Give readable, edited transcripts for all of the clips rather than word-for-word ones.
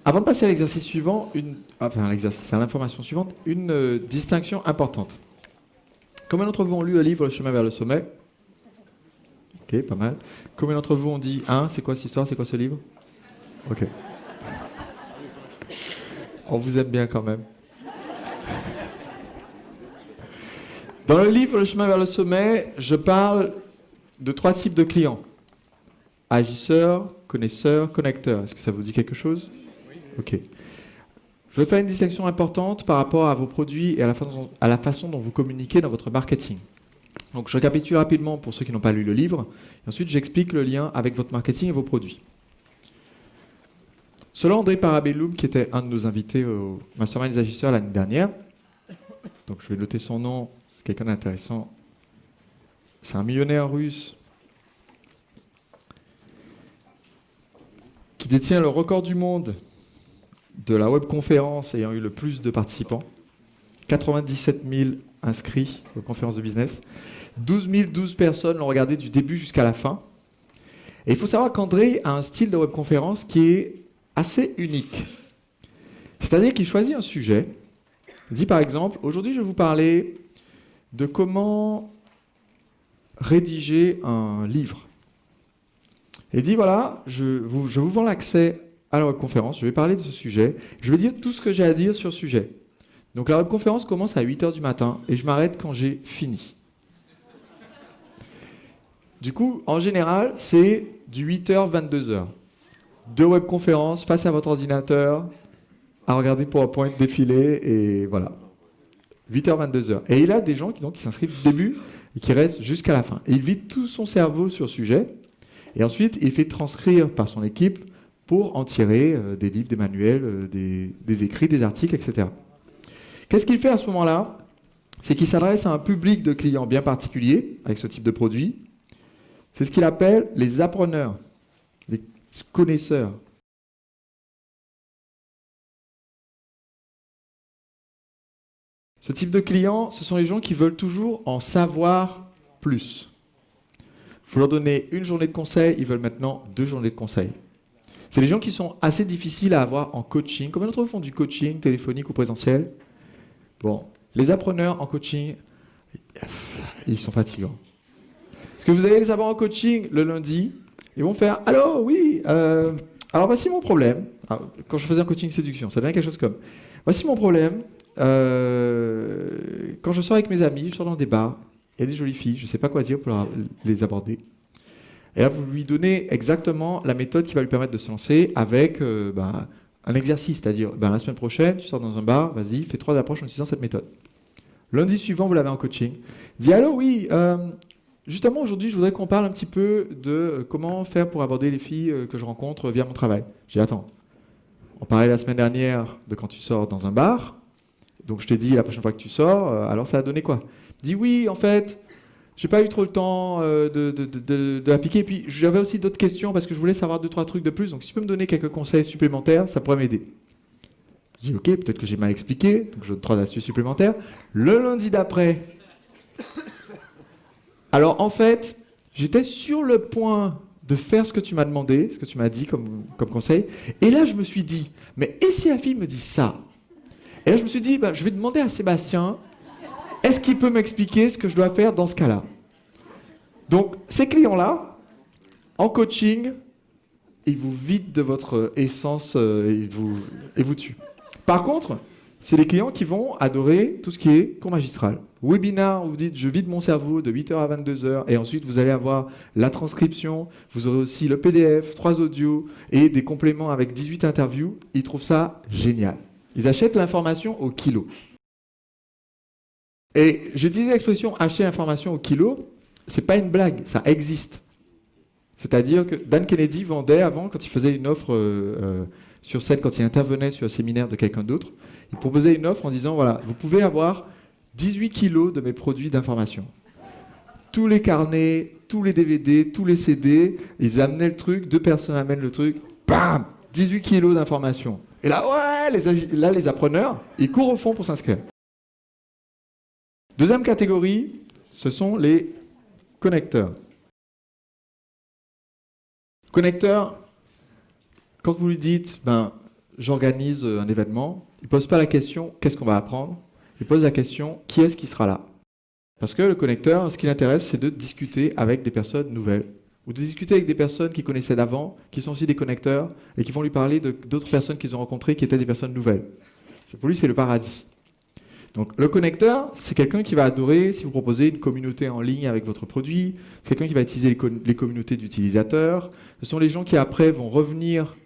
Avant de passer à l'exercice suivant, à l'information suivante, une distinction importante. Combien d'entre vous ont lu le livre Le chemin vers le sommet? Ok, pas mal. Combien d'entre vous ont dit c'est quoi cette histoire? C'est quoi ce livre? Ok. On vous aime bien quand même. Dans le livre Le chemin vers le sommet, je parle de 3 types de clients. Agisseurs, connaisseurs, connecteurs. Est-ce que ça vous dit quelque chose? Ok. Je vais faire une distinction importante par rapport à vos produits et à la façon dont vous communiquez dans votre marketing. Donc je récapitule rapidement pour ceux qui n'ont pas lu le livre. Et ensuite, j'explique le lien avec votre marketing et vos produits. Selon André Parabellum, qui était un de nos invités au Mastermind des agisseurs l'année dernière, donc je vais noter son nom, c'est quelqu'un d'intéressant. C'est un millionnaire russe qui détient le record du monde de la webconférence ayant eu le plus de participants. 97 000 inscrits aux conférences de business. 12 personnes l'ont regardé du début jusqu'à la fin. Et il faut savoir qu'André a un style de webconférence qui est assez unique. C'est-à-dire qu'il choisit un sujet. Il dit par exemple, aujourd'hui je vais vous parler de comment rédiger un livre. Et il dit voilà, je vous vends l'accès à la webconférence, je vais parler de ce sujet, je vais dire tout ce que j'ai à dire sur ce sujet. Donc la webconférence commence à 8h du matin et je m'arrête quand j'ai fini. Du coup, en général, c'est du 8h, 22h. 2 webconférences face à votre ordinateur, à regarder PowerPoint défiler et voilà. 8h, 22h. Et il a des gens qui s'inscrivent du début et qui restent jusqu'à la fin. Et il vide tout son cerveau sur le sujet et ensuite il fait transcrire par son équipe pour en tirer des livres, des manuels, des écrits, des articles, etc. Qu'est-ce qu'il fait à ce moment-là? C'est qu'il s'adresse à un public de clients bien particulier avec ce type de produit. C'est ce qu'il appelle les appreneurs, les connaisseurs. Ce type de clients, ce sont les gens qui veulent toujours en savoir plus. Vous leur donnez une journée de conseil, ils veulent maintenant 2 journées de conseil. C'est des gens qui sont assez difficiles à avoir en coaching. Combien d'entre vous font du coaching téléphonique ou présentiel? Bon, les appreneurs en coaching, ils sont fatigants. Parce que vous allez les avoir en coaching le lundi, ils vont faire « Allô, oui, alors voici mon problème. » Quand je faisais un coaching séduction, ça donnait quelque chose comme « Voici mon problème. Quand je sors avec mes amis, je sors dans des bars, il y a des jolies filles, je ne sais pas quoi dire pour les aborder. » Et là, vous lui donnez exactement la méthode qui va lui permettre de se lancer avec un exercice, c'est-à-dire la semaine prochaine, tu sors dans un bar, vas-y, fais 3 approches en utilisant cette méthode. Lundi suivant, vous l'avez en coaching. Dis allô, oui, justement aujourd'hui, je voudrais qu'on parle un petit peu de comment faire pour aborder les filles que je rencontre via mon travail. J'ai dit attends, on parlait la semaine dernière de quand tu sors dans un bar, donc je t'ai dit la prochaine fois que tu sors, alors ça a donné quoi? Dis oui, en fait. J'ai pas eu trop le temps de l'appliquer. Et puis, j'avais aussi d'autres questions parce que je voulais savoir 2-3 trucs de plus. Donc, si tu peux me donner quelques conseils supplémentaires, ça pourrait m'aider. Je dis, OK, peut-être que j'ai mal expliqué. Donc, je donne 3 astuces supplémentaires. Le lundi d'après. Alors, en fait, j'étais sur le point de faire ce que tu m'as demandé, ce que tu m'as dit comme conseil. Et là, je me suis dit, mais et si la fille me dit ça? Et là, je me suis dit, je vais demander à Sébastien, est-ce qu'il peut m'expliquer ce que je dois faire dans ce cas-là? Donc, ces clients-là, en coaching, ils vous vident de votre essence et vous tuent. Par contre, c'est les clients qui vont adorer tout ce qui est cours magistral. Webinar, vous dites, je vide mon cerveau de 8h à 22h, et ensuite, vous allez avoir la transcription, vous aurez aussi le PDF, 3 audios et des compléments avec 18 interviews. Ils trouvent ça génial. Ils achètent l'information au kilo. Et j'utilise l'expression acheter l'information au kilo, c'est pas une blague, ça existe. C'est-à-dire que Dan Kennedy vendait avant, quand il faisait une offre sur scène, quand il intervenait sur un séminaire de quelqu'un d'autre, il proposait une offre en disant voilà, vous pouvez avoir 18 kilos de mes produits d'information. Tous les carnets, tous les DVD, tous les CD, ils amenaient le truc, 2 personnes amènent le truc, bam, 18 kilos d'information. Et là, ouais, les appreneurs, ils courent au fond pour s'inscrire. Deuxième catégorie, ce sont les connecteurs. Connecteur, quand vous lui dites, j'organise un événement, il ne pose pas la question « qu'est-ce qu'on va apprendre ?», il pose la question « qui est-ce qui sera là ?» Parce que le connecteur, ce qui l'intéresse, c'est de discuter avec des personnes nouvelles, ou de discuter avec des personnes qu'il connaissait d'avant, qui sont aussi des connecteurs, et qui vont lui parler d'autres personnes qu'ils ont rencontrées qui étaient des personnes nouvelles. Pour lui, c'est le paradis. Donc le connecteur, c'est quelqu'un qui va adorer si vous proposez une communauté en ligne avec votre produit, c'est quelqu'un qui va utiliser les communautés d'utilisateurs, ce sont les gens qui après vont revenir,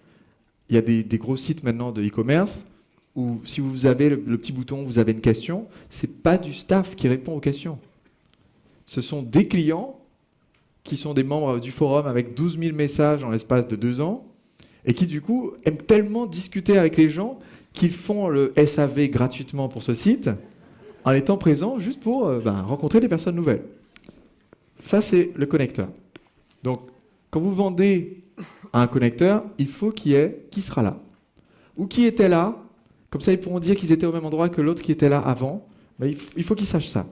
il y a des gros sites maintenant de e-commerce, où si vous avez le petit bouton, vous avez une question, ce n'est pas du staff qui répond aux questions. Ce sont des clients qui sont des membres du forum avec 12 000 messages en l'espace de 2 ans, et qui du coup aiment tellement discuter avec les gens qu'ils font le SAV gratuitement pour ce site, en étant présents juste pour rencontrer des personnes nouvelles. Ça, c'est le connecteur. Donc, quand vous vendez à un connecteur, il faut qu'il y ait qui sera là. Ou qui était là, comme ça ils pourront dire qu'ils étaient au même endroit que l'autre qui était là avant. Mais il faut qu'ils sachent ça.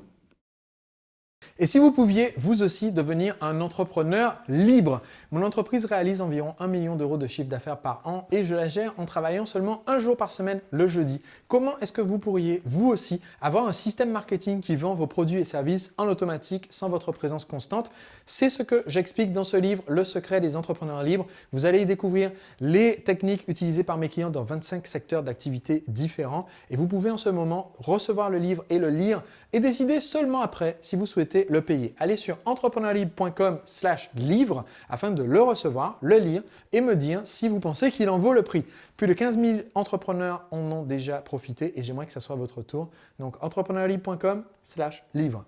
Et si vous pouviez, vous aussi, devenir un entrepreneur libre? Mon entreprise réalise environ 1 million d'euros de chiffre d'affaires par an et je la gère en travaillant seulement un jour par semaine, le jeudi. Comment est-ce que vous pourriez, vous aussi, avoir un système marketing qui vend vos produits et services en automatique sans votre présence constante? C'est ce que j'explique dans ce livre, Le secret des entrepreneurs libres. Vous allez y découvrir les techniques utilisées par mes clients dans 25 secteurs d'activité différents et vous pouvez en ce moment recevoir le livre et le lire et décider seulement après si vous souhaitez le payer. Allez sur entrepreneurlibre.com/livre afin de le recevoir, le lire et me dire si vous pensez qu'il en vaut le prix. Plus de 15 000 entrepreneurs en ont déjà profité et j'aimerais que ce soit votre tour. Donc entrepreneurlibre.com/livre.